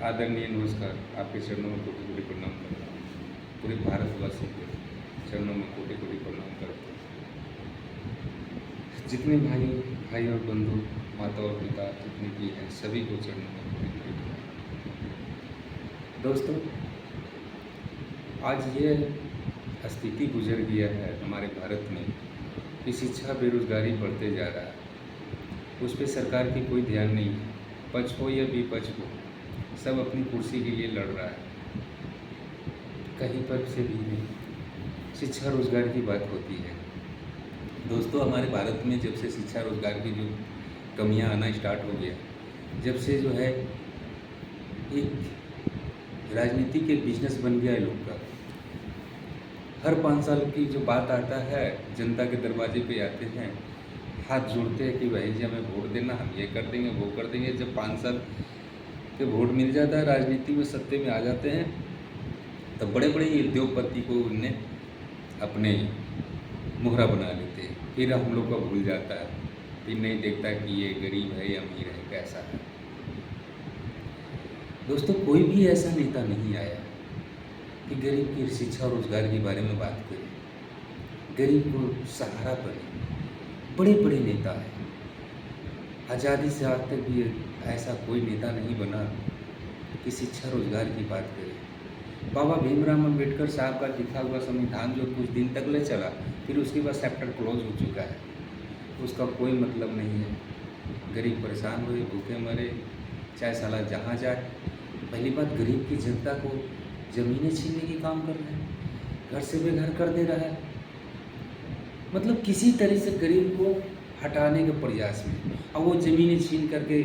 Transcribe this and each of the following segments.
आदरणीय नमस्कार। आपके चरणों में कोटि कोटि प्रणाम करता हूँ। पूरे भारतवासी के चरणों में कोटि कोटि प्रणाम करता हूँ। जितने भाई और बंधु, माता और पिता जितने भी हैं, सभी को चरणों में कोटि कोटि प्रणाम। दोस्तों, आज ये स्थिति गुजर गया है हमारे भारत में कि शिक्षा बेरोजगारी बढ़ते जा रहा है। उस पर सरकार की कोई ध्यान नहीं है। पक्ष हो या विपक्ष हो, सब अपनी कुर्सी के लिए लड़ रहा है। कहीं पर से भी नहीं शिक्षा रोजगार की बात होती है। दोस्तों, हमारे भारत में जब से शिक्षा रोजगार की जो कमियां आना स्टार्ट हो गया, जब से जो है एक राजनीति के बिजनेस बन गया है लोग का। हर 5 साल की जो बात आता है, जनता के दरवाजे पे आते हैं, हाथ जोड़ते हैं कि भाई जी हमें वोट देना, हम ये कर देंगे वो कर देंगे। जब 5 साल के वोट मिल जाता है, राजनीति में सत्ते में आ जाते हैं, तब बड़े बड़े उद्योगपति को उनने अपने मुहरा बना लेते हैं। फिर हम लोग का भूल जाता है, फिर नहीं देखता कि ये गरीब है या अमीर है, कैसा है। दोस्तों, कोई भी ऐसा नेता नहीं आया कि गरीब की शिक्षा और रोजगार के बारे में बात करे, गरीब को सहारा बने। बड़े बड़े नेता हैं, आज़ादी से आज तक भी ऐसा कोई नेता नहीं बना कि शिक्षा रोजगार की बात करे। बाबा भीमराव अम्बेडकर साहब का लिखा हुआ संविधान जो कुछ दिन तक ले चला, फिर उसके बाद चैप्टर क्लोज हो चुका है, उसका कोई मतलब नहीं है। गरीब परेशान हुए, भूखे मरे, चाहे साला जहाँ जाए। पहली बात, गरीब की जनता को ज़मीनें छीनने की काम कर रहा है, घर से बेघर कर दे रहा है। मतलब किसी तरह से गरीब को हटाने के प्रयास में, और वो ज़मीनें छीन करके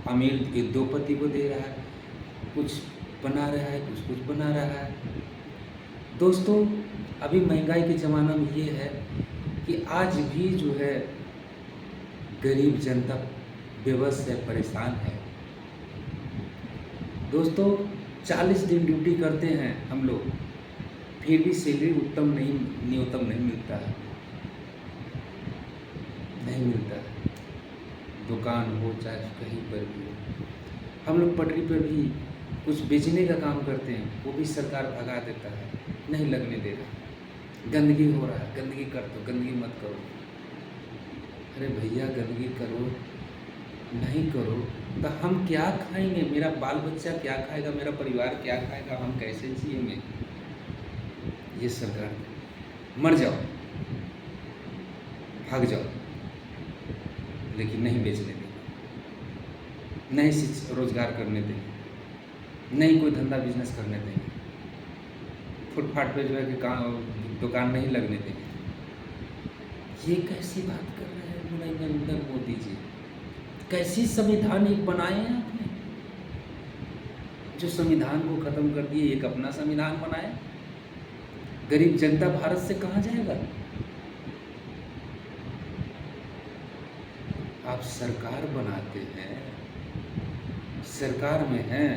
अमीर उद्योगपति को दे रहा है, कुछ बना रहा है, कुछ बना रहा है। दोस्तों, अभी महंगाई के ज़माना में ये है कि आज भी जो है गरीब जनता बेबस है, परेशान है। दोस्तों, 40 दिन ड्यूटी करते हैं हम लोग, फिर भी सैलरी न्यूनतम नहीं मिलता है, नहीं मिलता है। दुकान हो चाहे कहीं पर भी हो, हम लोग पटरी पर भी कुछ बेचने का काम करते हैं, वो भी सरकार भगा देता है, नहीं लगने दे रहा। गंदगी हो रहा है, गंदगी कर दो, गंदगी मत करो। अरे भैया, गंदगी करो नहीं करो तो हम क्या खाएंगे? मेरा बाल बच्चा क्या खाएगा? मेरा परिवार क्या खाएगा? हम कैसे जिएंगे? ये सरकार, मर जाओ, भाग जाओ, लेकिन नहीं बेचने देंगे, नहीं रोजगार करने देंगे, नहीं कोई धंधा बिजनेस करने देंगे, फुटपाथ पे जो है कि दुकान नहीं लगने देंगे। ये कैसी बात कर रहे हैं नरेंद्र मोदी जी? कैसी संविधान एक बनाए हैं आपने, जो संविधान को खत्म कर दिए, एक अपना संविधान बनाए। गरीब जनता भारत से कहाँ जाएगा? आप सरकार बनाते हैं, सरकार में हैं,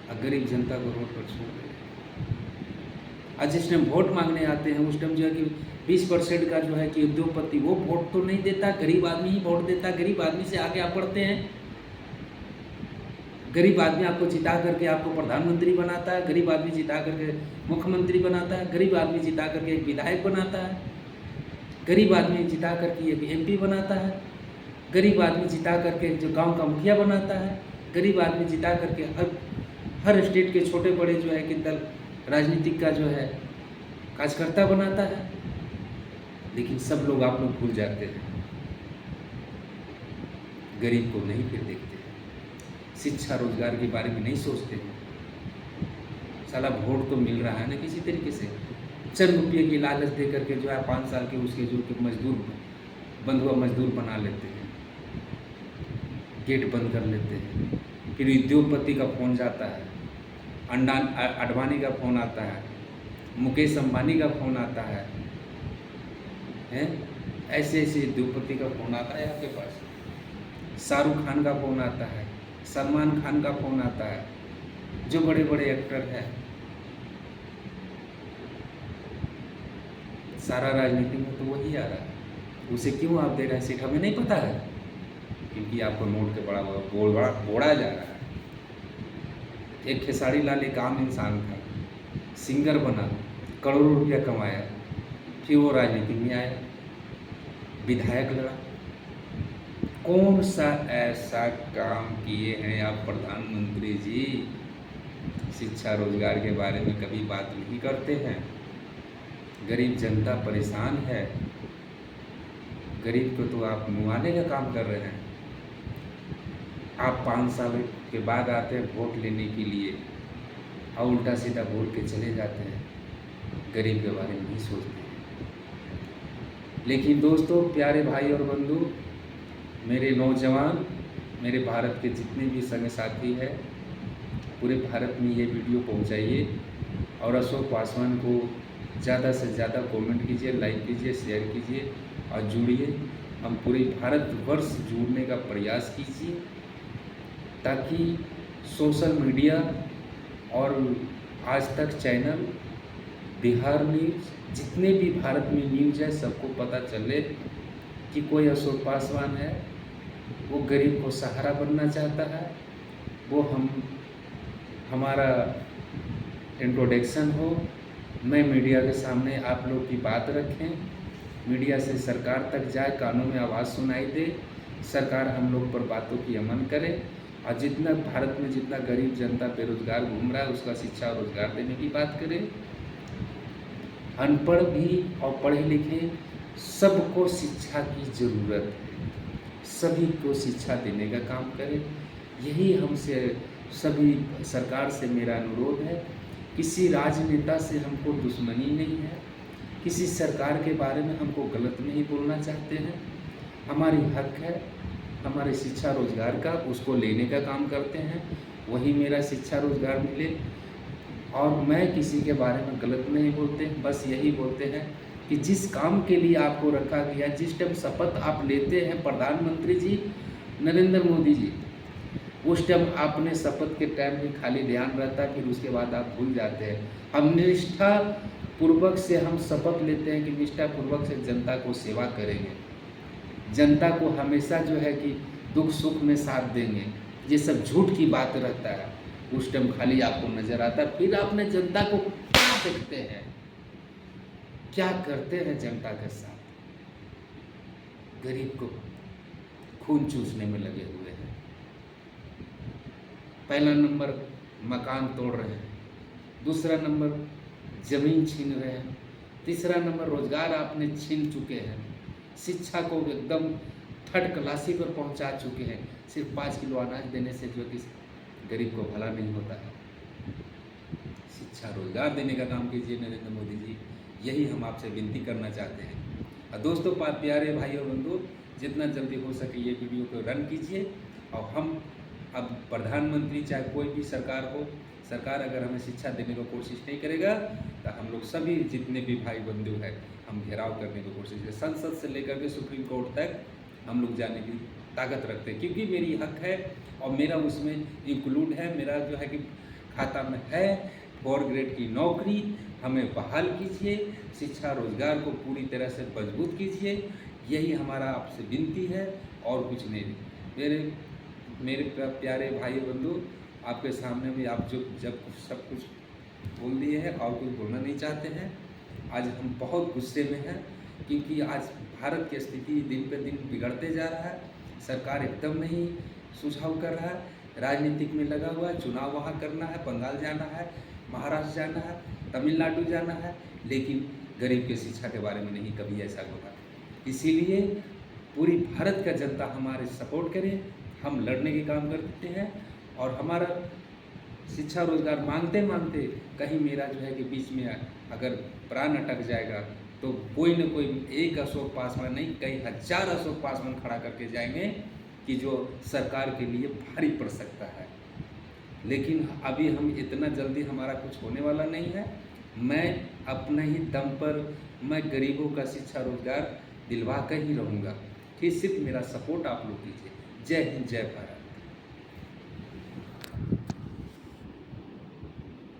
और गरीब जनता को रोड पर छोड़ देते हैं। और जिस टाइम वोट मांगने आते हैं, उस टाइम जो है कि 20% का जो है कि उद्योगपति वो वोट तो नहीं देता, गरीब आदमी ही वोट देता। गरीब आदमी से आगे आप बढ़ते हैं, गरीब आदमी आपको जिता करके आपको प्रधानमंत्री बनाता है, गरीब आदमी जिता करके मुख्यमंत्री बनाता है, गरीब आदमी जिता करके एक विधायक बनाता है, गरीब आदमी जिता करके एक MP बनाता है, गरीब आदमी जिता करके जो गांव का मुखिया बनाता है, गरीब आदमी जिता करके हर स्टेट के छोटे बड़े जो है कि दल राजनीतिक का जो है कार्यकर्ता बनाता है। लेकिन सब लोग आप लोग भूल जाते हैं, गरीब को नहीं फिर देखते, शिक्षा रोजगार के बारे में नहीं सोचते। साला वोट तो मिल रहा है ना किसी तरीके से, चंद रुपये की लालच दे करके जो है 5 साल के उसके जो कि मजदूर बंधुआ मजदूर बना लेते हैं, गेट बंद कर लेते हैं। फिर उद्योगपति का फ़ोन जाता है, अडवाणी का फ़ोन आता है, मुकेश अंबानी का फ़ोन आता है, ऐसे ऐसे उद्योगपति का फ़ोन आता है आपके पास। शाहरुख खान का फ़ोन आता है, सलमान खान का फ़ोन आता है, जो बड़े बड़े एक्टर हैं। सारा राजनीति में तो वही आ रहा है। उसे क्यों आप दे रहे हैं सीट, हमें नहीं पता है, क्योंकि आपको नोट के बड़ा बोड़ा जा रहा है। एक खेसारी लाल एक आम इंसान था, सिंगर बना, करोड़ों रुपया कमाया, फिर वो राजनीति में आया, विधायक लड़ा। कौन सा ऐसा काम किए हैं आप प्रधानमंत्री जी? शिक्षा रोजगार के बारे में कभी बात नहीं करते हैं। गरीब जनता परेशान है, गरीब को तो आप मुआने का काम कर रहे हैं। आप 5 साल के बाद आते हैं वोट लेने के लिए और उल्टा सीधा बोल के चले जाते हैं, गरीब के बारे में नहीं सोचते हैं। लेकिन दोस्तों, प्यारे भाई और बंधु, मेरे नौजवान, मेरे भारत के जितने भी संग साथी हैं, पूरे भारत में ये वीडियो पहुंचाइए और अशोक पासवान को ज़्यादा से ज़्यादा कमेंट कीजिए, लाइक कीजिए, शेयर कीजिए और जुड़िए। हम पूरे भारतवर्ष जुड़ने का प्रयास कीजिए ताकि सोशल मीडिया और आज तक चैनल, बिहार न्यूज़, जितने भी भारत में न्यूज़ है, सबको पता चले कि कोई अशोक पासवान है, वो गरीब को सहारा बनना चाहता है। वो हमारा इंट्रोडक्शन हो, मैं मीडिया के सामने आप लोग की बात रखें, मीडिया से सरकार तक जाए, कानों में आवाज़ सुनाई दे, सरकार हम लोग पर बातों की अमल करे और जितना भारत में जितना गरीब जनता बेरोजगार घूम रहा है उसका शिक्षा और रोजगार देने की बात करे। अनपढ़ भी और पढ़े लिखे सबको शिक्षा की ज़रूरत है, सभी को शिक्षा देने का काम करें। यही हमसे सभी सरकार से मेरा अनुरोध है। किसी राजनेता से हमको दुश्मनी नहीं है, किसी सरकार के बारे में हमको गलत नहीं बोलना चाहते हैं। हमारी हक है हमारे शिक्षा रोजगार का, उसको लेने का काम करते हैं, वही मेरा शिक्षा रोजगार मिले। और मैं किसी के बारे में गलत नहीं बोलते, बस यही बोलते हैं कि जिस काम के लिए आपको रखा गया, जिस टाइम शपथ आप लेते हैं प्रधानमंत्री जी नरेंद्र मोदी जी, उस टाइम आपने शपथ के टाइम भी खाली ध्यान रहता है, फिर उसके बाद आप भूल जाते हैं। हम निष्ठा पूर्वक से हम शपथ लेते हैं कि निष्ठा पूर्वक से जनता को सेवा करेंगे, जनता को हमेशा जो है कि दुख सुख में साथ देंगे। ये सब झूठ की बात रहता है, उस टाइम खाली आपको नजर आता है, फिर आपने जनता को क्या देखते हैं, क्या करते हैं जनता के साथ। गरीब को खून चूसने में लगे हुए हैं। पहला नंबर मकान तोड़ रहे हैं, दूसरा नंबर जमीन छीन रहे हैं, तीसरा नंबर रोजगार आपने छीन चुके हैं, शिक्षा को एकदम थर्ड क्लासी पर पहुंचा चुके हैं। सिर्फ 5 किलो अनाज देने से जो कि गरीब को भला नहीं होता है। शिक्षा रोजगार देने का काम कीजिए नरेंद्र मोदी जी, यही हम आपसे विनती करना चाहते हैं। और दोस्तों, प्यारे भाई और बंधु, जितना जल्दी हो सके ये वीडियो को रन कीजिए। और हम अब प्रधानमंत्री चाहे कोई भी सरकार हो, सरकार अगर हमें शिक्षा देने की कोशिश नहीं करेगा तो हम लोग सभी जितने भी भाई बंधु हैं, हम घेराव करने की कोशिश करें। संसद से लेकर के सुप्रीम कोर्ट तक हम लोग जाने की ताकत रखते हैं, क्योंकि मेरी हक है और मेरा उसमें इंक्लूड है, मेरा जो है कि खाता में है 4 ग्रेड की नौकरी। हमें बहाल कीजिए, शिक्षा रोजगार को पूरी तरह से मजबूत कीजिए, यही हमारा आपसे विनती है और कुछ नहीं। मेरे प्यारे भाई बंधु, आपके सामने भी आप जब सब कुछ बोल दिए हैं और कुछ बोलना नहीं चाहते हैं। आज हम बहुत गुस्से में हैं, क्योंकि आज भारत की स्थिति दिन पे दिन बिगड़ते जा रहा है। सरकार एकदम नहीं सुझाव कर रहा है, राजनीतिक में लगा हुआ है, चुनाव वहाँ करना है, बंगाल जाना है, महाराष्ट्र जाना है, तमिलनाडु जाना है, लेकिन गरीब के शिक्षा के बारे में नहीं कभी ऐसा होगा। इसीलिए पूरी भारत का जनता हमारे सपोर्ट करे, हम लड़ने के काम करते हैं। और हमारा शिक्षा रोजगार मांगते मांगते कहीं मेरा जो है कि बीच में अगर प्राण अटक जाएगा तो कोई न कोई एक अशोक पासवान नहीं, कई हजार अशोक पासवान खड़ा करके जाएंगे कि जो सरकार के लिए भारी पड़ सकता है। लेकिन अभी हम इतना जल्दी हमारा कुछ होने वाला नहीं है। मैं अपने ही दम पर मैं गरीबों का शिक्षा रोजगार दिलवा कर ही रहूँगा। फिर सिर्फ मेरा सपोर्ट आप लोग कीजिए। जय हिंद, जय भारत।